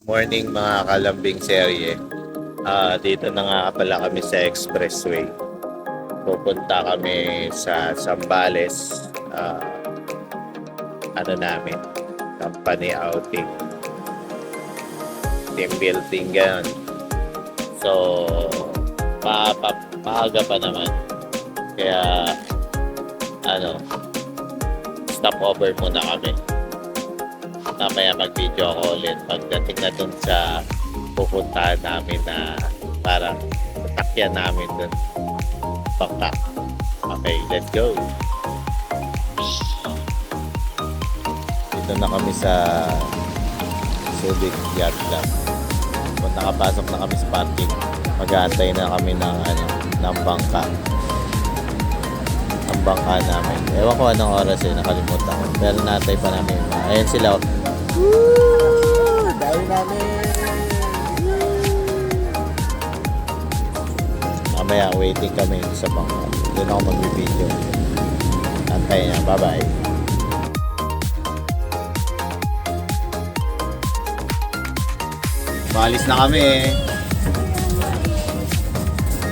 Morning mga kalambing serye. Dito na nga pala kami sa Expressway. Pupunta kami sa Zambales. Ano namin, company outing. Team building ganun. So, maaga pa naman. Kaya, stop over muna kami. Mamaya mag-video ako ulit pagdating na dun sa pupuntahan namin na parang tatakyan namin dun. Bangka. Okay, let's go. Dito na kami sa Subic Yacht Club. Kung nakapasok na kami sa parking, mag-aantay na kami ng bangka. Ang bangka namin. Ewan ko anong oras nakalimutan ko. Pero natay pa namin. Ayan sila. Woo! Dahil namin! Mamaya waiting kami sa bangka. Doon ako mag-video. Antay niya. Bye-bye. Maalis na kami eh.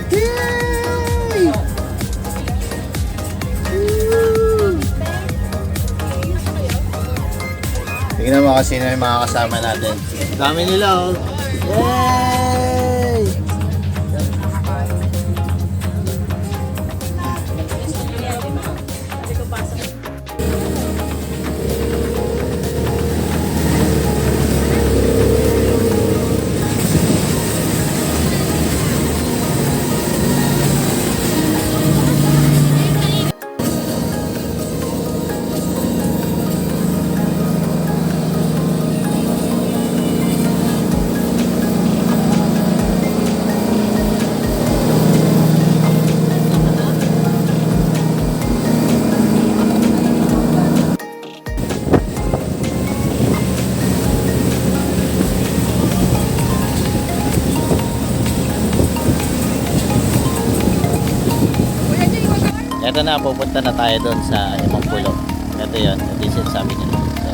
Yay! Tingnan mo kasi na yung mga kasama natin. Dami nila oh. Yay! Ito na, pupunta na tayo doon sa Imang Pulo. Ito yun, ito yung sinasabi niya. So,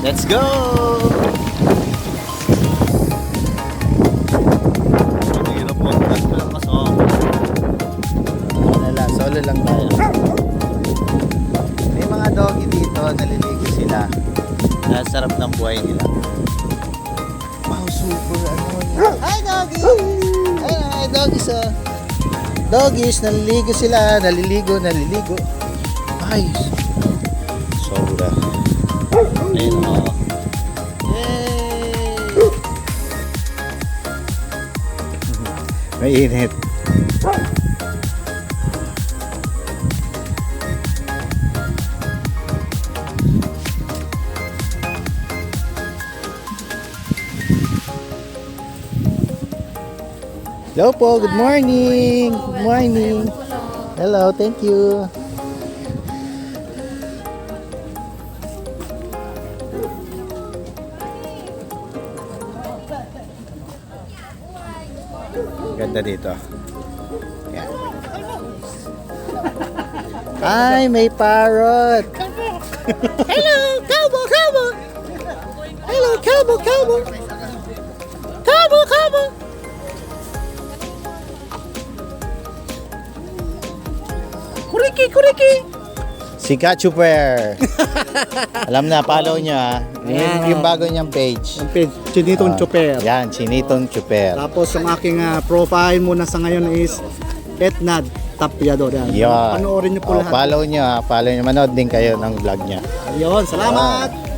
let's go! Hirap mo, malakas oh. Wala, solo lang tayo. May mga doggy dito, naliligo sila. Sarap ng buhay nila. Wow, super Hi doggy! Hi doggies oh. Doggies, naliligo sila. Naliligo. Ay, sobra. Ayun o. Yay! May init. Hello po, good morning. Good morning. Hello, thank you. Ganda dito. Yan. Ay, may parrot. Hello, cowboy. Hello, cowboy. Cowboy. Kuriki. Si Kachuper. Alam na, follow nyo ha. Yung bago niyang page. Ang page, Chinitong Chopper. Yan, Chinitong Chuper. Tapos ang aking profile muna sa ngayon is Etnad Tapiador. Yan. Yan. Panoorin niyo po lahat. Follow nyo ha. Follow nyo. Manood din kayo ng vlog niya. Ayun, salamat!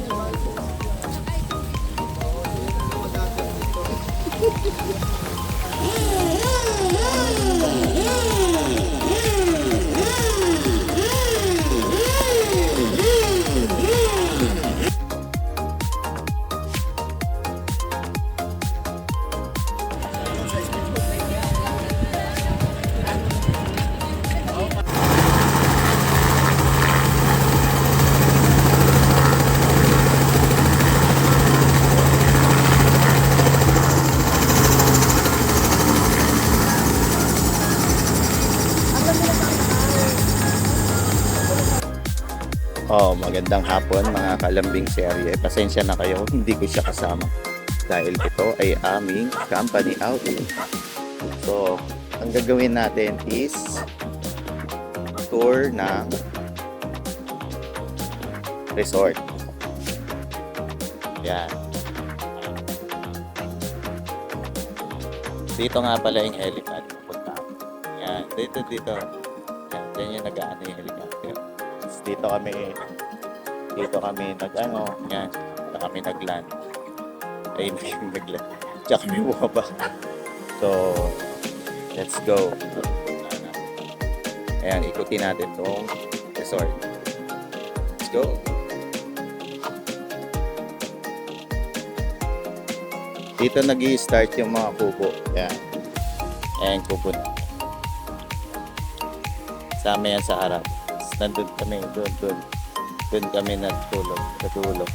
Oh, magandang hapon mga kalambing serye. Pasensya na kayo, hindi ko siya kasama. dahil ito ay aming company outing. So, ang gagawin natin is tour ng resort. Yan. Dito nga pala yung helipad. Punta. Yan. Dito. Yan. Yan yung nag-ano yung helicopter. Tapos dito kami nag-ano. Yan. Dito kami nag-land. Ay, hindi kami nag-land. Tsaka kami bumaba. So, let's go. Ayan, ikutin natin itong resort. Let's go. Dito nag-i-start yung mga kubo. Ayan. Ayan, kubo na. Sama yan sa harap. Nandun kami, doon. Doon kami natulog.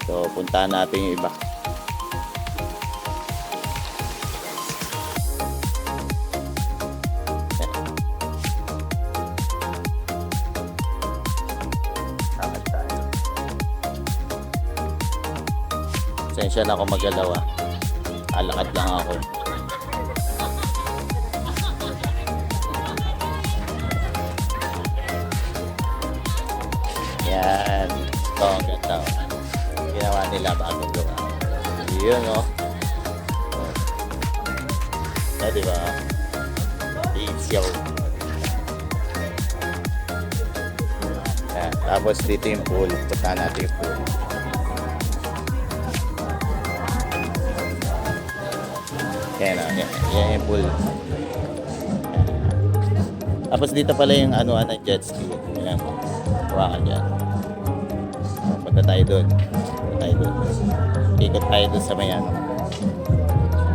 So, puntahan natin yung iba. Sensya na ako magalaw ah. Alakad lang ako. Yan. Ito, ang ganda. Ginawa nila bagong lugar. Yun oh. Diba? Easy oh. Yan. Tapos dito yung pool. Punta natin yung pool. Yan o, yan yung pool. Tapos dito pala yung ng jet ski. Yan, hawakan dyan. Punta tayo doon. Ikot tayo doon sa may ano.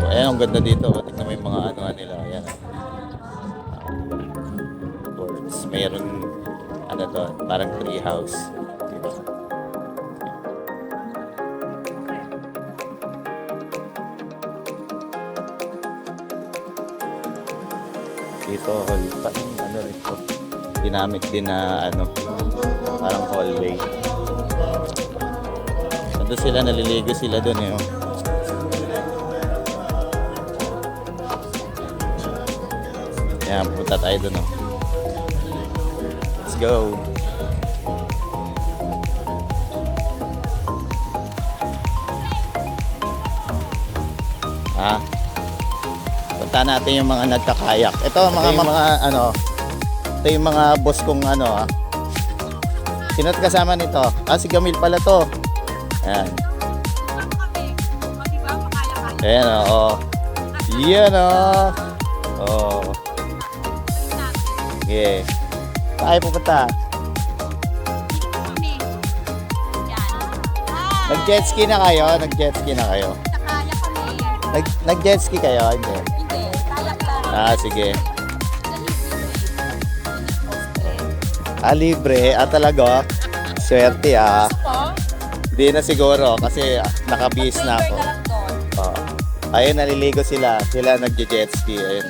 So, ayan, ang ganda dito. Tignan mo yung mga nila. Ayan. Birds. Mayroon, to, parang tree house. Dito. Dito, hall pa. Ito. Ginamit din na parang hallway. Doon sila, naliligo sila doon eh. Ayan, punta tayo doon oh. Let's go. Punta natin yung mga nagkakayak. Ito ito yung mga boss kong Sino kasama nito? Si Gamil pala to. Ayan. Ayan oh. Yan oh. Oh. Okay. Tayo pupunta. Nag-jet ski na kayo? Nag-jet ski kayo? Hindi. Sige. Libre. Talaga? Swerte Hindi na siguro kasi nakabihis na ako. Ayun, naliligo sila. Sila nag-jet ski. Ayun.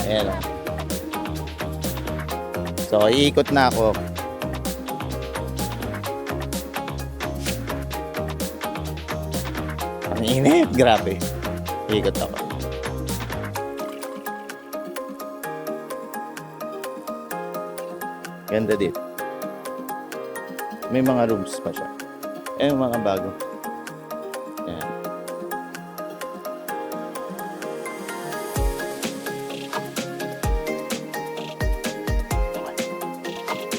Ayan. So, iikot na ako. Ang init. Grabe. Iikot ako. Ganda dito. May mga rooms pa siya. Yung mga bago. Ayan.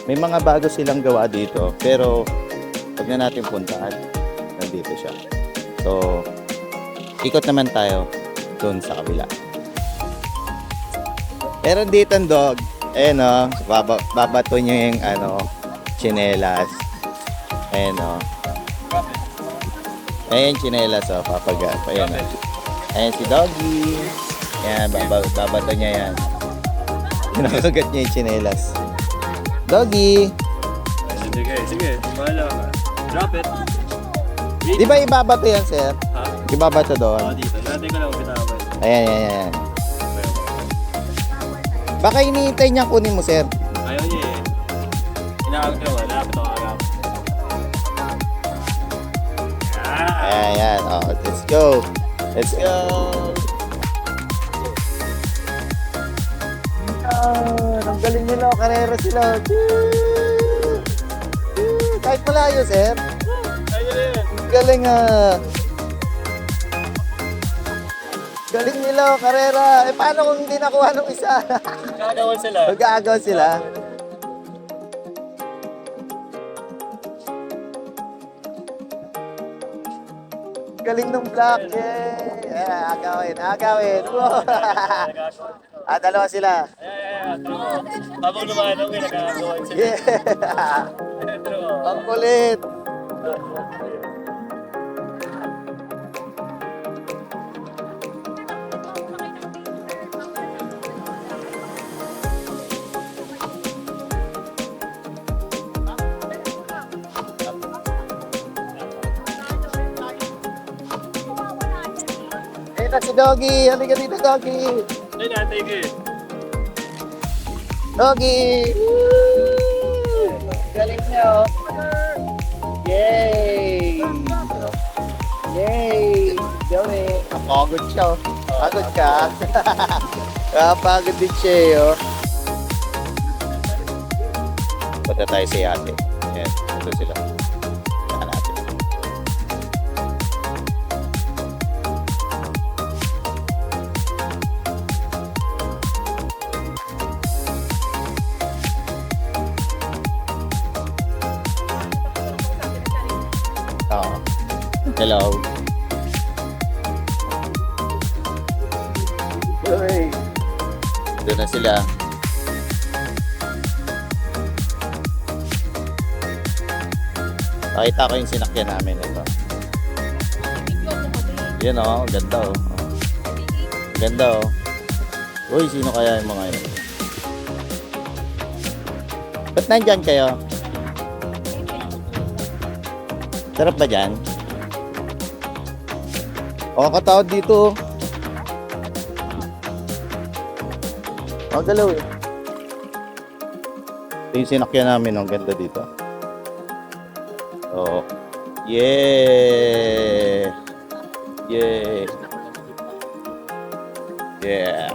May mga bago silang gawa dito, pero huwag na natin puntaan. Nandito siya. So, ikot naman tayo doon sa kabila. Meron dito ang dog. Ayan o, babato niya yung tsinelas. Ayan o. Ayan tsinelas o, papagat. Ayan o. Ayan si Doggy. Ayan, babato niya yan. Pinakagat niya yung tsinelas. Doggy! Sige. Bahala ka. Drop it. Di ba ibabato yan, sir? Ha? Ibabato doon. Dito. Natin ko lang bitawan. Ayan. Baka iniintay niya kunin mo, sir. Ayaw niya eh. Inaagad ka ba? Lapit ako agad. go. Let's go. Ang galing nila. Karera sila. Kahit malayo, sir. Galing Galing nila, karera. Paano kung hindi nakuha nung isa? Gagawan sila. Mag-aagaw sila. Galing ng black. Yay! Yeah, agawin. Wow. Dalawa sila. Habang lumanong, may nagagawan sila. Yeah! Ang kulit. Ito si Doggy. Halika dito, Doggy. Ay, natay ko eh. Doggy! Woo! Galing niya, oh. Yay! Yay! Doggy! Napagod siya, oh. Pagod ka? Pagod din siya, eh, oh. Punta tayo sa yate. Ayan, ito sila. Saan natin? Oo. Hello. Hey. Doon na sila. Nakita ko yung sinakyan namin ito. Yan oh, ganda oh. Ganda oh. Uy, sino kaya yung mga yun? Ba't nandyan kayo? Sarap ba dyan? O, katawad dito. O, galaw eh. Ito yung sinakyan namin. Ang ganda dito. Oo. Yeah! Yeah! Yeah!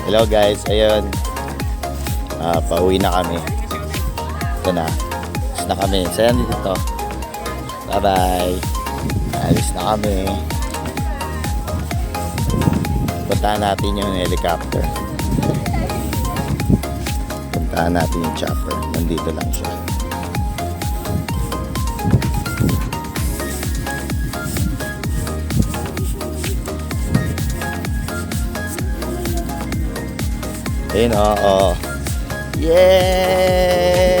Hello guys, ayun. Pauwi na kami. Ito na. Alis na kami. Sayan dito. Bye-bye. Alis na kami. Puntahan natin yung helicopter. Puntahan natin yung chopper. Nandito lang siya. Ayun, oo. Yay!